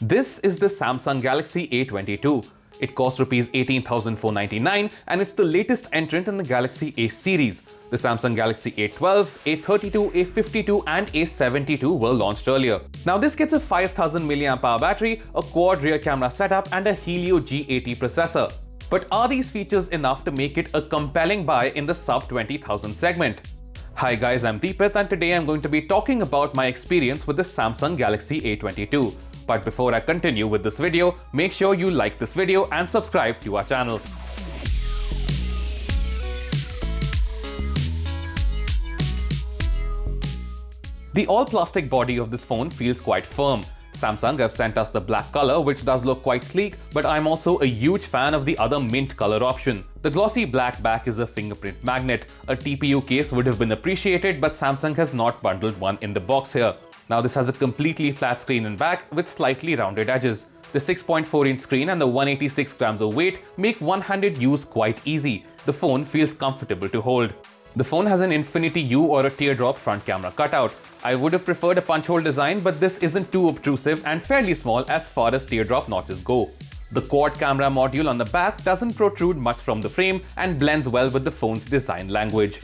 This is the Samsung Galaxy A22. It costs Rs 18,499 and it's the latest entrant in the Galaxy A series. The Samsung Galaxy A12, A32, A52 and A72 were launched earlier. Now this gets a 5000 mAh battery, a quad rear camera setup and a Helio G80 processor. But are these features enough to make it a compelling buy in the sub 20,000 segment? Hi guys, I'm Deepith and today I'm going to be talking about my experience with the Samsung Galaxy A22. But before I continue with this video, make sure you like this video and subscribe to our channel. The all-plastic body of this phone feels quite firm. Samsung have sent us the black color, which does look quite sleek, but I'm also a huge fan of the other mint color option. The glossy black back is a fingerprint magnet. A TPU case would have been appreciated, but Samsung has not bundled one in the box here. Now this has a completely flat screen in back with slightly rounded edges. The 6.4-inch screen and the 186 grams of weight make one-handed use quite easy. The phone feels comfortable to hold. The phone has an infinity U or a teardrop front camera cutout. I would have preferred a punch hole design, but this isn't too obtrusive and fairly small as far as teardrop notches go. The quad camera module on the back doesn't protrude much from the frame and blends well with the phone's design language.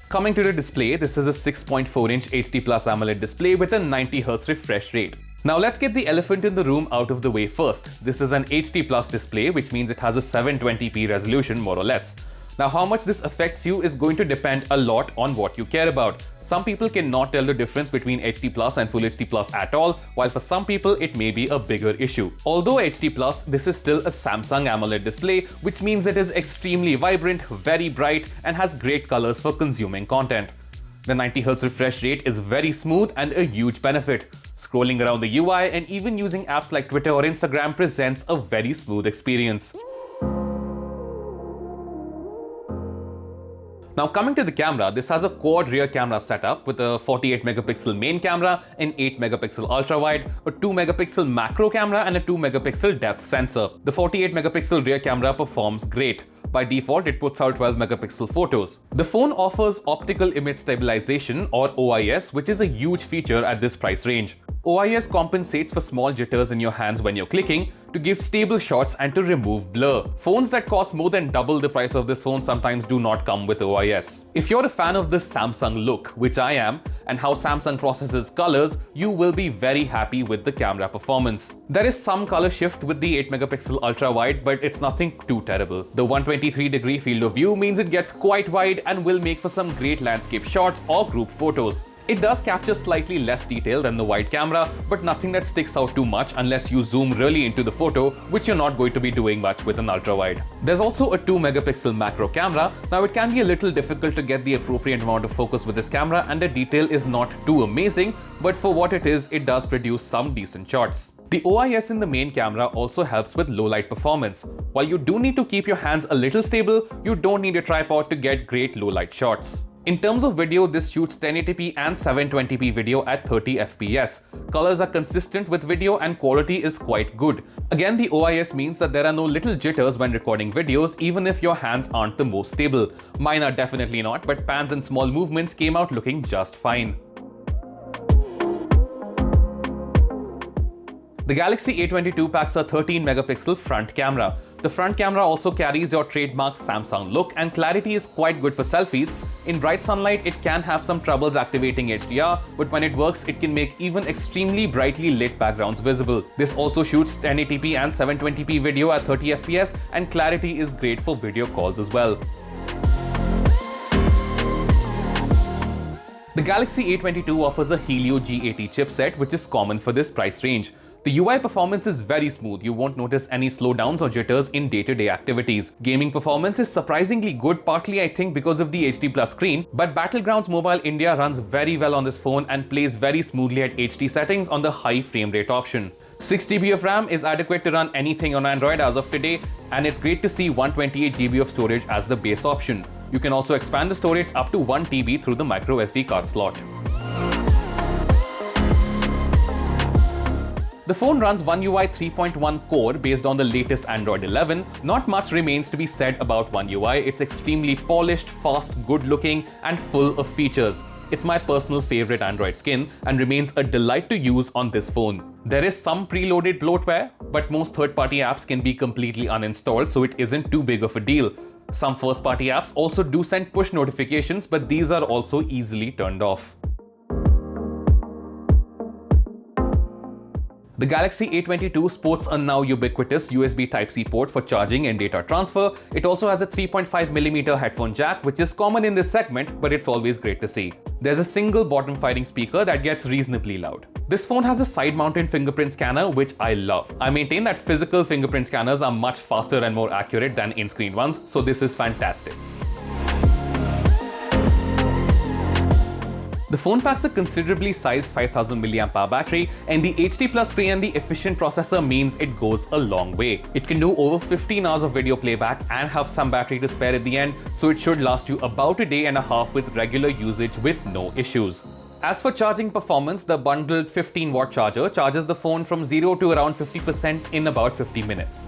Coming to the display, this is a 6.4-inch HD Plus AMOLED display with a 90Hz refresh rate. Now let's get the elephant in the room out of the way first. This is an HD Plus display, which means it has a 720p resolution more or less. Now how much this affects you is going to depend a lot on what you care about. Some people cannot tell the difference between HD Plus and Full HD Plus at all, while for some people it may be a bigger issue. Although HD Plus, this is still a Samsung AMOLED display, which means it is extremely vibrant, very bright and has great colors for consuming content. The 90Hz refresh rate is very smooth and a huge benefit. Scrolling around the UI and even using apps like Twitter or Instagram presents a very smooth experience. Now coming to the camera, this has a quad rear camera setup with a 48 megapixel main camera, an 8 megapixel ultra wide, a 2 megapixel macro camera and a 2 megapixel depth sensor. The 48 megapixel rear camera performs great. By default, it puts out 12 megapixel photos. The phone offers optical image stabilization or OIS, which is a huge feature at this price range. OIS compensates for small jitters in your hands when you're clicking to give stable shots and to remove blur. Phones that cost more than double the price of this phone sometimes do not come with OIS. If you're a fan of the Samsung look, which I am, and how Samsung processes colors, you will be very happy with the camera performance. There is some color shift with the 8 megapixel ultra wide, but it's nothing too terrible. The 123-degree field of view means it gets quite wide and will make for some great landscape shots or group photos. It does capture slightly less detail than the wide camera, but nothing that sticks out too much unless you zoom really into the photo, which you're not going to be doing much with an ultra-wide. There's also a 2 megapixel macro camera. Now it can be a little difficult to get the appropriate amount of focus with this camera and the detail is not too amazing, but for what it is, it does produce some decent shots. The OIS in the main camera also helps with low light performance. While you do need to keep your hands a little stable, you don't need a tripod to get great low light shots. In terms of video, this shoots 1080p and 720p video at 30 fps. Colors are consistent with video and quality is quite good. Again, the OIS means that there are no little jitters when recording videos, even if your hands aren't the most stable. Mine are definitely not, but pans and small movements came out looking just fine. The Galaxy A22 packs a 13 megapixel front camera. The front camera also carries your trademark Samsung look and clarity is quite good for selfies. In bright sunlight, it can have some troubles activating HDR, but when it works, it can make even extremely brightly lit backgrounds visible. This also shoots 1080p and 720p video at 30 fps and clarity is great for video calls as well. The Galaxy A22 offers a Helio G80 chipset, which is common for this price range. The UI performance is very smooth. You won't notice any slowdowns or jitters in day-to-day activities. Gaming performance is surprisingly good, partly I think because of the HD Plus screen, but Battlegrounds Mobile India runs very well on this phone and plays very smoothly at HD settings on the high frame rate option. 6GB of RAM is adequate to run anything on Android as of today, and it's great to see 128GB of storage as the base option. You can also expand the storage up to 1TB through the microSD card slot. The phone runs One UI 3.1 Core based on the latest Android 11. Not much remains to be said about One UI. It's extremely polished, fast, good looking, and full of features. It's my personal favorite Android skin and remains a delight to use on this phone. There is some preloaded bloatware, but most third-party apps can be completely uninstalled, so it isn't too big of a deal. Some first-party apps also do send push notifications, but these are also easily turned off. The Galaxy A22 sports a now ubiquitous USB Type-C port for charging and data transfer. It also has a 3.5mm headphone jack, which is common in this segment, but it's always great to see. There's a single bottom-firing speaker that gets reasonably loud. This phone has a side-mounted fingerprint scanner, which I love. I maintain that physical fingerprint scanners are much faster and more accurate than in-screen ones, so this is fantastic. The phone packs a considerably sized 5000 mAh battery, and the HD Plus screen and the efficient processor means it goes a long way. It can do over 15 hours of video playback and have some battery to spare at the end, so it should last you about a day and a half with regular usage with no issues. As for charging performance, the bundled 15-watt charger charges the phone from 0 to around 50% in about 50 minutes.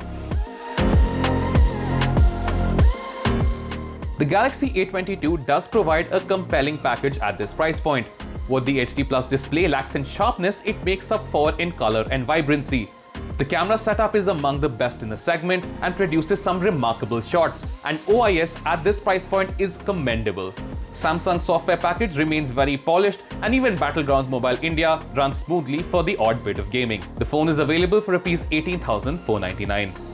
The Galaxy A22 does provide a compelling package at this price point. What the HD Plus display lacks in sharpness, it makes up for in color and vibrancy. The camera setup is among the best in the segment and produces some remarkable shots, and OIS at this price point is commendable. Samsung's software package remains very polished, and even Battlegrounds Mobile India runs smoothly for the odd bit of gaming. The phone is available for Rs 18,499.